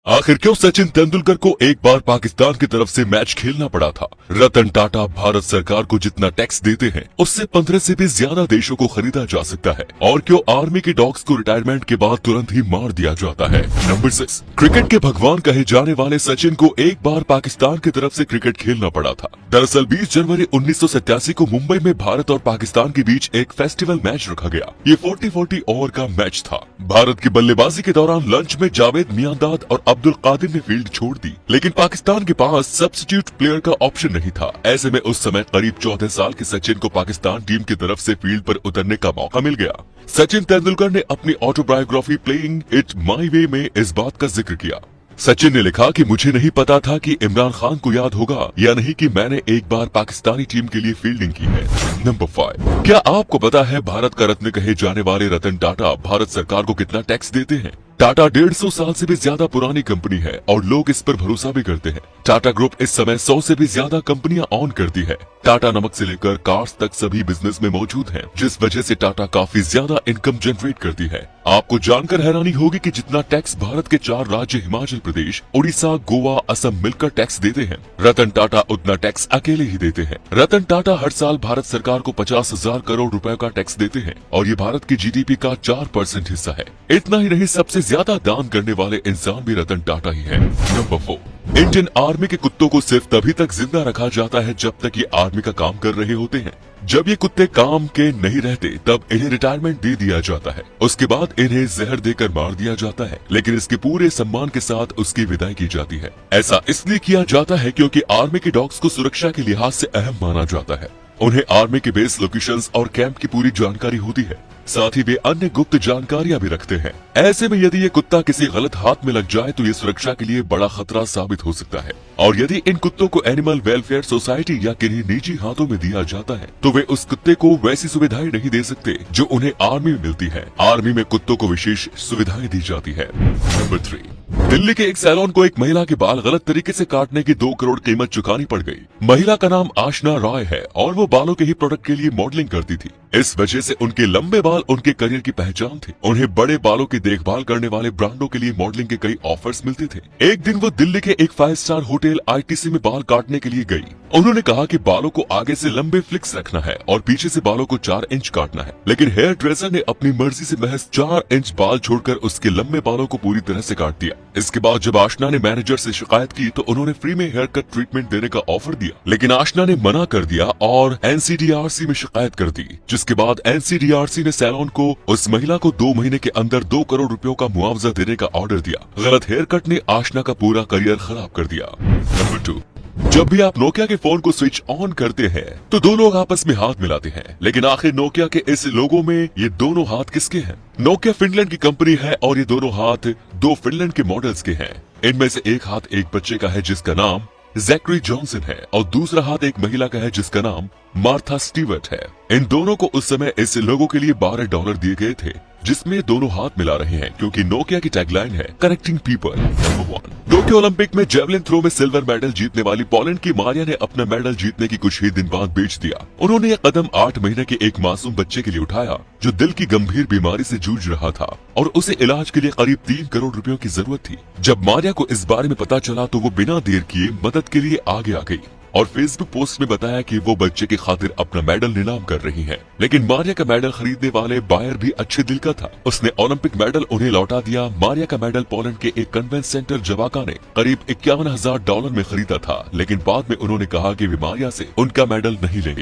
आखिर क्यों सचिन तेंदुलकर को एक बार पाकिस्तान की तरफ से मैच खेलना पड़ा था? रतन टाटा भारत सरकार को जितना टैक्स देते हैं उससे 15 से भी ज्यादा देशों को खरीदा जा सकता है। और क्यों आर्मी के डॉग्स को रिटायरमेंट के बाद तुरंत ही मार दिया जाता है? नंबर 6, क्रिकेट के भगवान कहे जाने वाले सचिन को एक बार पाकिस्तान की तरफ से क्रिकेट खेलना पड़ा था। दरअसल 20 जनवरी 1987 को मुंबई में भारत और पाकिस्तान के बीच एक फेस्टिवल मैच रखा गया। ये 40-40 ओवर का मैच था। भारत की बल्लेबाजी के दौरान लंच में जावेद मियांदाद और अब्दुल कादिर ने फील्ड छोड़ दी, लेकिन पाकिस्तान के पास सब्स्टिट्यूट प्लेयर का ऑप्शन नहीं था। ऐसे में उस समय करीब 14 साल के सचिन को पाकिस्तान टीम की तरफ से फील्ड पर उतरने का मौका मिल गया। सचिन तेंदुलकर ने अपनी ऑटोबायोग्राफी प्लेइंग इट माई वे में इस बात का जिक्र किया। सचिन ने लिखा कि मुझे नहीं पता था कि इमरान खान को याद होगा या नहीं कि मैंने एक बार पाकिस्तानी टीम के लिए फील्डिंग की है। नंबर 5, क्या आपको पता है भारत का रत्न कहे जाने वाले रतन टाटा भारत सरकार को कितना टैक्स देते हैं? टाटा 150 साल से भी ज्यादा पुरानी कंपनी है और लोग इस पर भरोसा भी करते हैं। टाटा ग्रुप इस समय 100 से भी ज्यादा कंपनियां ऑन करती है। टाटा नमक से लेकर कार्स तक सभी बिजनेस में मौजूद हैं, जिस वजह से टाटा काफी ज्यादा इनकम जनरेट करती है। आपको जानकर हैरानी होगी कि जितना टैक्स भारत के 4 राज्य हिमाचल प्रदेश, उड़ीसा, गोवा, असम मिलकर टैक्स देते हैं, रतन टाटा उतना टैक्स अकेले ही देते हैं। रतन टाटा हर साल भारत सरकार को 50,000 करोड़ रुपए का टैक्स देते हैं और ये भारत की जीडीपी का 4% हिस्सा है। इतना ही नहीं, सबसे ज्यादा दान करने वाले इंसान भी रतन टाटा ही है। नंबर 4, इंडियन आर्मी के कुत्तों को सिर्फ तभी तक जिंदा रखा जाता है जब तक ये आर्मी का काम कर रहे होते हैं। जब ये कुत्ते काम के नहीं रहते तब इन्हें रिटायरमेंट दे दिया जाता है। उसके बाद इन्हें जहर देकर मार दिया जाता है, लेकिन इसके पूरे सम्मान के साथ उसकी विदाई की जाती है। ऐसा इसलिए किया जाता है क्योंकि आर्मी के डॉग्स को सुरक्षा के लिहाज से अहम माना जाता है। उन्हें आर्मी के बेस लोकेशंस और कैंप की पूरी जानकारी होती है, साथ ही वे अन्य गुप्त जानकारियां भी रखते हैं। ऐसे में यदि ये कुत्ता किसी गलत हाथ में लग जाए तो ये सुरक्षा के लिए बड़ा खतरा साबित हो सकता है। और यदि इन कुत्तों को एनिमल वेलफेयर सोसाइटी या किन्हीं निजी हाथों में दिया जाता है तो वे उस कुत्ते को वैसी सुविधाएं नहीं दे सकते जो उन्हें आर्मी में मिलती है। आर्मी में कुत्तों को विशेष सुविधाएं दी जाती है। नंबर 3, दिल्ली के एक सैलून को एक महिला के बाल गलत तरीके से काटने की 2 करोड़ कीमत चुकानी पड़ गई। महिला का नाम आशना रॉय है और वो बालों के ही प्रोडक्ट के लिए मॉडलिंग करती थी। इस वजह से उनके लंबे बाल उनके करियर की पहचान थे। उन्हें बड़े बालों की देखभाल करने वाले ब्रांडों के लिए मॉडलिंग के कई ऑफर्स मिलते थे। एक दिन वो दिल्ली के एक 5 स्टार होटल आईटीसी में बाल काटने के लिए गई। उन्होंने कहा कि बालों को आगे से लंबे फ्लिक्स रखना है और पीछे से बालों को 4 इंच काटना है, लेकिन हेयर ड्रेसर ने अपनी मर्जी से महज 4 इंच बाल छोड़कर उसके लंबे बालों को पूरी तरह से काट दिया। इसके बाद जब आशना ने मैनेजर से शिकायत की तो उन्होंने फ्री में हेयर कट ट्रीटमेंट देने का ऑफर दिया, लेकिन आशना ने मना कर दिया और एनसीडीआरसी में शिकायत कर दी, जिसके बाद एनसीडीआरसी ने सैलून को उस महिला को 2 महीने के अंदर 2 करोड़ रुपयों का मुआवजा देने का ऑर्डर दिया। गलत हेयर कट ने आशना का पूरा करियर खराब कर दिया। नंबर 2, जब भी आप नोकिया के फोन को स्विच ऑन करते हैं तो 2 लोग आपस में हाथ मिलाते हैं, लेकिन आखिर नोकिया के इस लोगो में ये दोनों हाथ किसके हैं? नोकिया फिनलैंड की कंपनी है और ये दोनों हाथ 2 फिनलैंड के मॉडल्स के हैं। इनमें से एक हाथ एक बच्चे का है जिसका नाम जैकरी जॉनसन है और दूसरा हाथ एक महिला का है जिसका नाम मार्था स्टीवर्ट है। इन दोनों को उस समय इस लोगो के लिए $12 दिए गए थे, जिसमें दोनों हाथ मिला रहे हैं क्योंकि नोकिया की टैगलाइन है connecting people. Number 1, Tokyo Olympic में जेवलिन थ्रो में सिल्वर मेडल जीतने वाली पोलैंड की मारिया ने अपना मेडल जीतने की कुछ ही दिन बाद बेच दिया। उन्होंने यह कदम 8 महीने के एक मासूम बच्चे के लिए उठाया जो दिल की गंभीर बीमारी से जूझ रहा था और उसे इलाज के लिए करीब 3 करोड़ रुपयों की जरूरत थी। जब मारिया को इस बारे में पता चला तो वो बिना देर किए मदद के लिए आगे आ गई और फेसबुक पोस्ट में बताया कि वो बच्चे की खातिर अपना मेडल नीलाम कर रही है। लेकिन मारिया का मेडल खरीदने वाले बायर भी अच्छे दिल का था। उसने ओलंपिक मेडल उन्हें लौटा दिया। मारिया का मेडल पोलैंड के एक कन्वेंस सेंटर जवाका ने करीब $51,000 में खरीदा था, लेकिन बाद में उन्होंने कहा कि वे मारिया से उनका मेडल नहीं लेंगे।